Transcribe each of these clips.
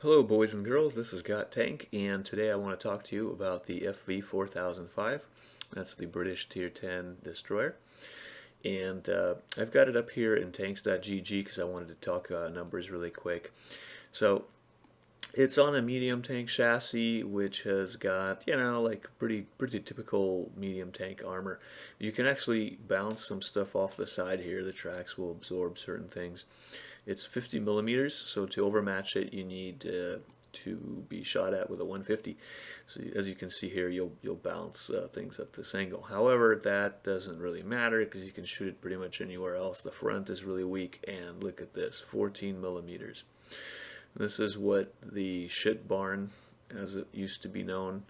Hello boys and girls, this is Got Tank, and today I want to talk to you about the FV4005. That's the British Tier 10 destroyer. And I've got it up here in tanks.gg because I wanted to talk numbers really quick. So it's on a medium tank chassis, which has got, like pretty typical medium tank armor. You can actually bounce some stuff off the side here. The tracks will absorb certain things. It's 50 millimeters, so to overmatch it, you need to be shot at with a 150. So as you can see here, you'll bounce things at this angle. However, that doesn't really matter because you can shoot it pretty much anywhere else. The front is really weak, and look at this, 14 millimeters. This is what the shit barn, as it used to be known.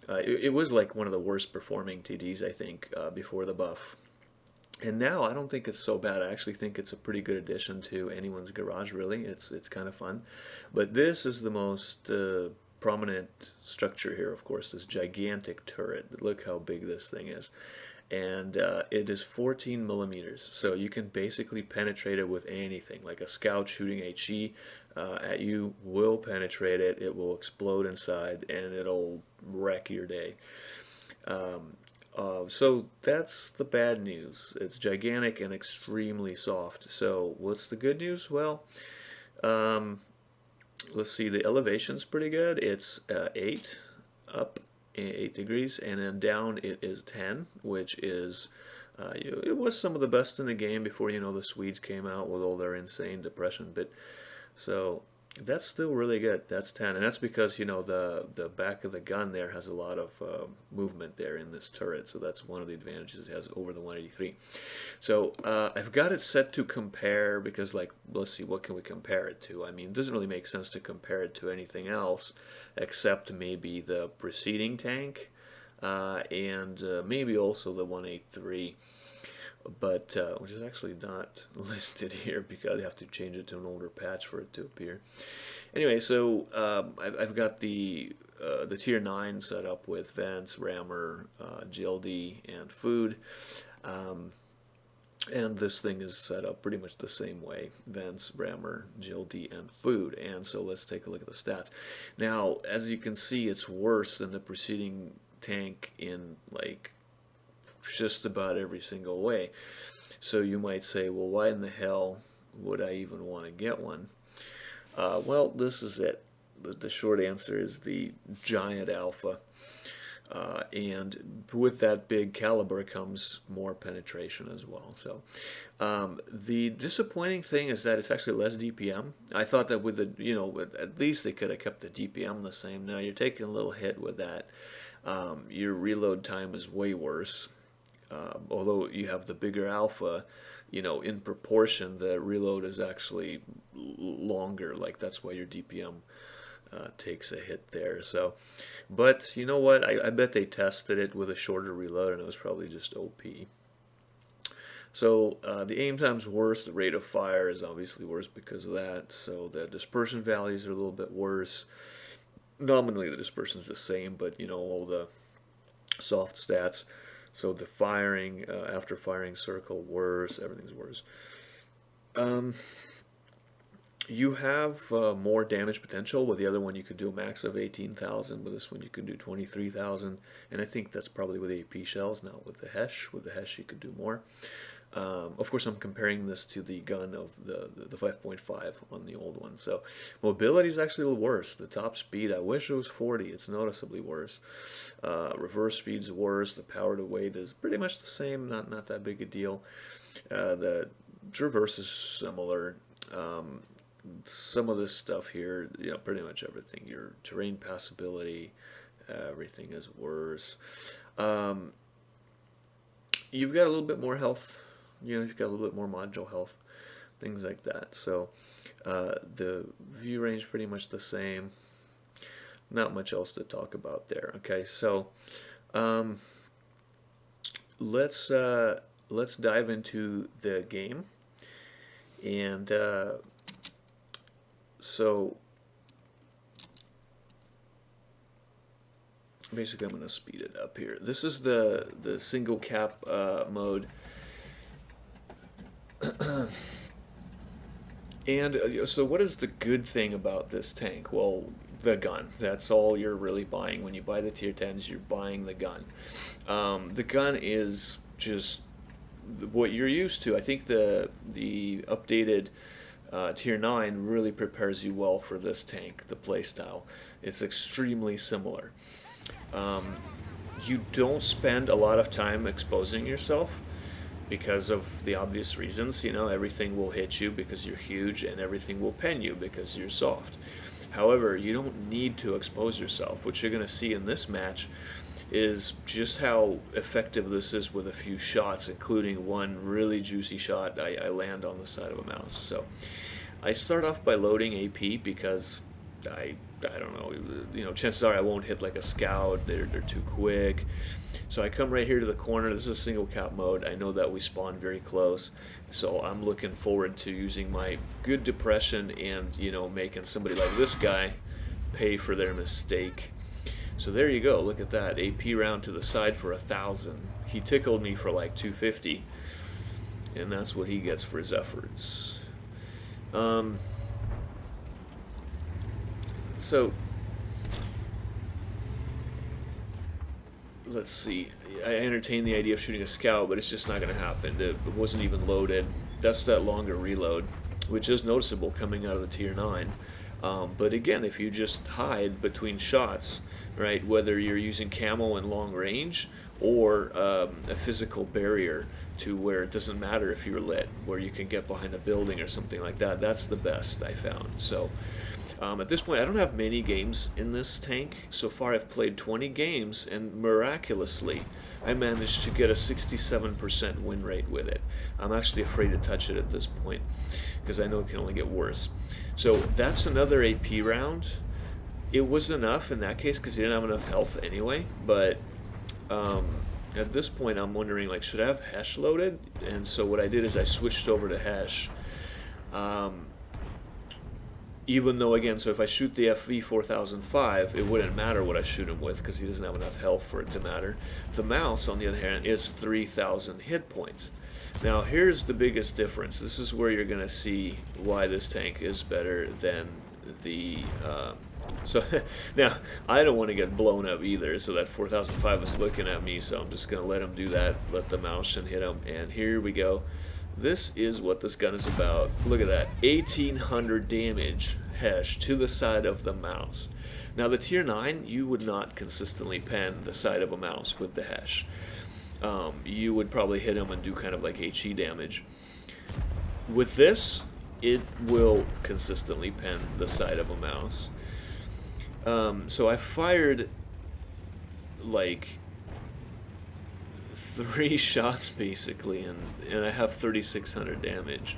It was like one of the worst performing TDs, I think, before the buff. And now I don't think it's so bad. I actually think it's a pretty good addition to anyone's garage, really. It's kind of fun. But this is the most prominent structure here, of course, this gigantic turret. Look how big this thing is. And it is 14 millimeters, so you can basically penetrate it with anything. Like a scout shooting HE at you will penetrate it, it will explode inside, and it'll wreck your day. So that's the bad news. It's gigantic and extremely soft. So what's the good news? Well, um, let's see, the elevation's pretty good. It's 8 up, 8 degrees, and then down it is 10, which is, it was some of the best in the game before, the Swedes came out with all their insane depression. But so that's still really good. That's 10, and that's because the back of the gun there has a lot of movement there in this turret, so that's one of the advantages it has over the 183. So I've got it set to compare because, like, let's see, what can we compare it to? I mean, it doesn't really make sense to compare it to anything else except maybe the preceding tank and maybe also the 183. But which is actually not listed here because I have to change it to an older patch for it to appear. Anyway, so I've got the tier 9 set up with vents, rammer, GLD, and food. And this thing is set up pretty much the same way: vents, rammer, GLD, and food. And so let's take a look at the stats. Now, as you can see, it's worse than the preceding tank in like just about every single way. So you might say, well, why in the hell would I even want to get one? Well, this is it. The short answer is the giant alpha. And with that big caliber comes more penetration as well. So the disappointing thing is that it's actually less DPM. I thought that with at least they could have kept the DPM the same. Now you're taking a little hit with that. Your reload time is way worse. Although you have the bigger alpha, in proportion, the reload is actually longer. Like, that's why your DPM takes a hit there. So, but you know what? I bet they tested it with a shorter reload, and it was probably just OP. So the aim time's worse. The rate of fire is obviously worse because of that. So the dispersion values are a little bit worse. Nominally, the dispersion's the same, but all the soft stats. So the firing, after firing circle, worse, everything's worse. You have more damage potential. With the other one, you could do a max of 18,000. With this one, you could do 23,000. And I think that's probably with AP shells, not with the Hesh. With the Hesh, you could do more. Of course, I'm comparing this to the gun of the 5.5 on the old one. So mobility is actually a little worse. The top speed, I wish it was 40. It's noticeably worse. Reverse speed's worse. The power to weight is pretty much the same. Not that big a deal. The traverse is similar. Some of this stuff here, pretty much everything. Your terrain passability, everything is worse. You've got a little bit more health. You've got a little bit more module health, things like that. So the view range pretty much the same. Not much else to talk about there. Okay, so let's dive into the game. And so basically I'm going to speed it up here. This is the single cap mode. And so what is the good thing about this tank? Well, the gun. That's all you're really buying. When you buy the tier 10s, you're buying the gun. The gun is just what you're used to. I think the updated tier 9 really prepares you well for this tank, the playstyle. It's extremely similar. You don't spend a lot of time exposing yourself because of the obvious reasons. You know, everything will hit you because you're huge, and everything will pen you because you're soft. However, you don't need to expose yourself. What you're going to see in this match is just how effective this is with a few shots, including one really juicy shot I land on the side of a mouse. So I start off by loading AP because I don't know, you know, chances are I won't hit like a scout. They're too quick. So I come right here to the corner. This is a single cap mode. I know that we spawn very close, so I'm looking forward to using my good depression and, you know, making somebody like this guy pay for their mistake. So there you go. Look at that AP round to the side for 1,000. He tickled me for like 250, and that's what he gets for his efforts. So let's see. I entertained the idea of shooting a scout, but it's just not going to happen. It wasn't even loaded. That's that longer reload, which is noticeable coming out of the tier 9. But again, if you just hide between shots, right, whether you're using camo in long range or a physical barrier to where it doesn't matter if you're lit, where you can get behind a building or something like that, that's the best I found. So at this point, I don't have many games in this tank. So far, I've played 20 games, and miraculously, I managed to get a 67% win rate with it. I'm actually afraid to touch it at this point, because I know it can only get worse. So that's another AP round. It was enough in that case, because he didn't have enough health anyway, but at this point, I'm wondering, like, should I have Hesh loaded? And so what I did is I switched over to Hesh. Even though, again, so if I shoot the FV4005, it wouldn't matter what I shoot him with because he doesn't have enough health for it to matter. The mouse, on the other hand, is 3,000 hit points. Now, here's the biggest difference. This is where you're going to see why this tank is better than the... So, now, I don't want to get blown up either, so that 4005 is looking at me, so I'm just going to let him do that, let the mouse hit him, and here we go. This is what this gun is about. Look at that, 1,800 damage Hesh to the side of the mouse. Now the tier 9, you would not consistently pen the side of a mouse with the Hesh. You would probably hit him and do kind of like HE damage. With this, it will consistently pen the side of a mouse. So I fired like 3 shots basically, and I have 3,600 damage.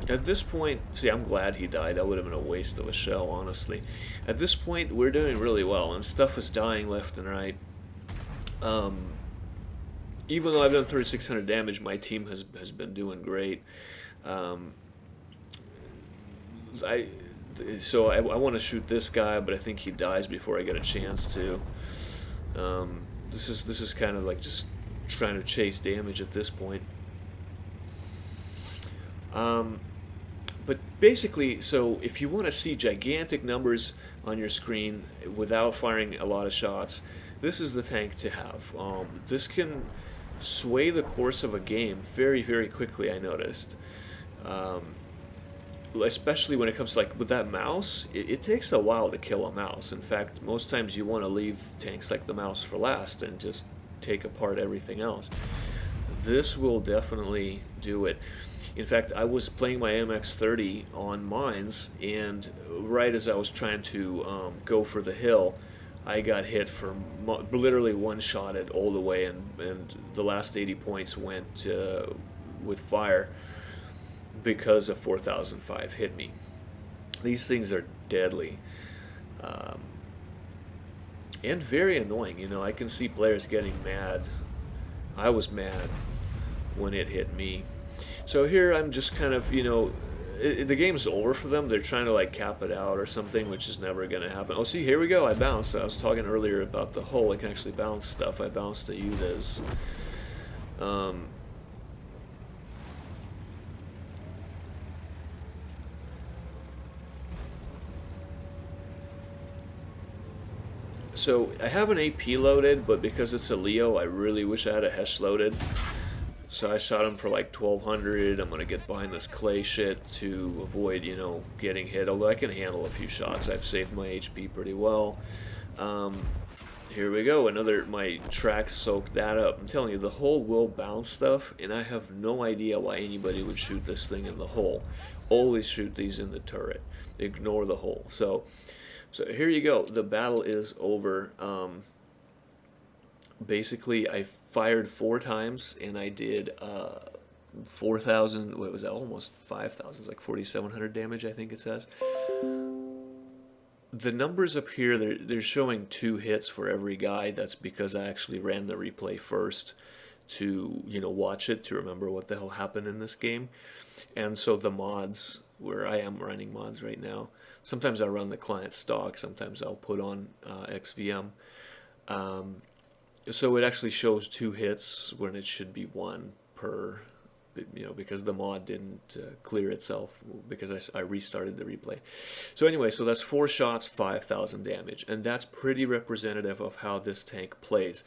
At this point, see, I'm glad he died. That would have been a waste of a shell, honestly. At this point, we're doing really well, and stuff is dying left and right. Even though I've done 3,600 damage, my team has been doing great. So I want to shoot this guy, but I think he dies before I get a chance to. This is kind of like just trying to chase damage at this point. But basically, so if you want to see gigantic numbers on your screen without firing a lot of shots, this is the tank to have. This can sway the course of a game very, very quickly, I noticed. Especially when it comes to, like, with that mouse, it takes a while to kill a mouse. In fact, most times you want to leave tanks like the mouse for last and just take apart everything else. This will definitely do it. In fact, I was playing my MX-30 on mines, and right as I was trying to go for the hill, I got hit for literally one-shotted all the way, and the last 80 points went with fire because a 4005 hit me. These things are deadly. And very annoying. You know, I can see players getting mad. I was mad when it hit me. So here I'm just kind of, you know, the game's over for them. They're trying to like cap it out or something, which is never going to happen. Oh, see, here we go. I bounced. I was talking earlier about the hull. I can actually bounce stuff. I bounced a UDES. So I have an AP loaded, but because it's a Leo, I really wish I had a Hesh loaded. So I shot him for like 1200. I'm gonna get behind this clay shit to avoid, you know, getting hit. Although I can handle a few shots. I've saved my HP pretty well. Here we go. My track soaked that up. I'm telling you, the hole will bounce stuff, and I have no idea why anybody would shoot this thing in the hole. Always shoot these in the turret. Ignore the hole. So here you go. The battle is over. Basically, I fired 4 times, and I did 4,000. What was that? Almost 5,000. It's like 4,700 damage, I think it says. The numbers up here, they're showing 2 hits for every guy. That's because I actually ran the replay first to, you know, watch it to remember what the hell happened in this game. And so the mods, where I am running mods right now, sometimes I run the client stock, sometimes I'll put on XVM. So it actually shows 2 hits when it should be 1 per, you know, because the mod didn't clear itself because I restarted the replay. So anyway, so that's 4 shots, 5,000 damage, and that's pretty representative of how this tank plays.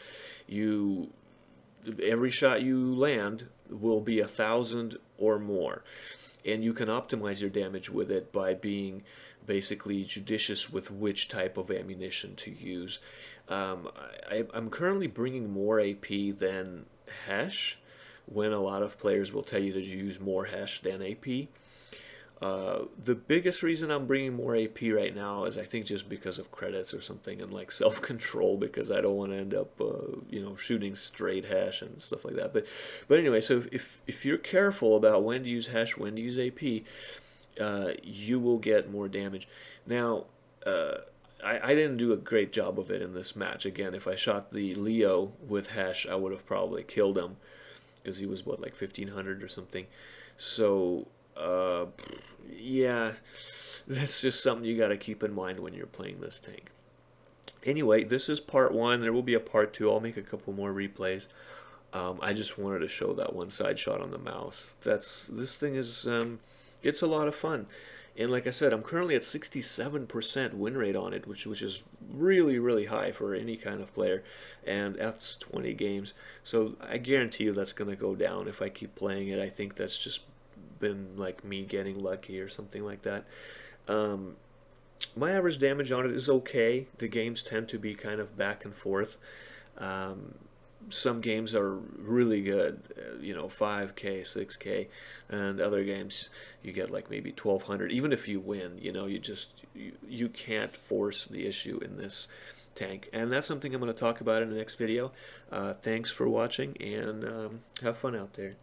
Every shot you land will be 1,000 or more, and you can optimize your damage with it by being basically judicious with which type of ammunition to use. I'm currently bringing more AP than Hesh, when a lot of players will tell you to use more Hesh than AP. The biggest reason I'm bringing more AP right now is I think just because of credits or something, and like self-control, because I don't want to end up you know, shooting straight Hesh and stuff like that. But anyway, so if you're careful about when to use Hesh, when to use AP, you will get more damage. Now, I didn't do a great job of it in this match. Again, if I shot the Leo with Hesh, I would have probably killed him, because he was, what, like 1,500 or something. So, yeah, that's just something you got to keep in mind when you're playing this tank. Anyway, this is part 1. There will be a part 2. I'll make a couple more replays. I just wanted to show that one side shot on the mouse. This thing is, it's a lot of fun. And like I said, I'm currently at 67% win rate on it, which is really, really high for any kind of player. And that's 20 games. So I guarantee you that's going to go down if I keep playing it. I think that's just been like me getting lucky or something like that. My average damage on it is okay. The games tend to be kind of back and forth. Some games are really good, you know, 5K, 6K, and other games you get like maybe 1,200. Even if you win, you know, you can't force the issue in this tank. And that's something I'm going to talk about in the next video. Thanks for watching, and have fun out there.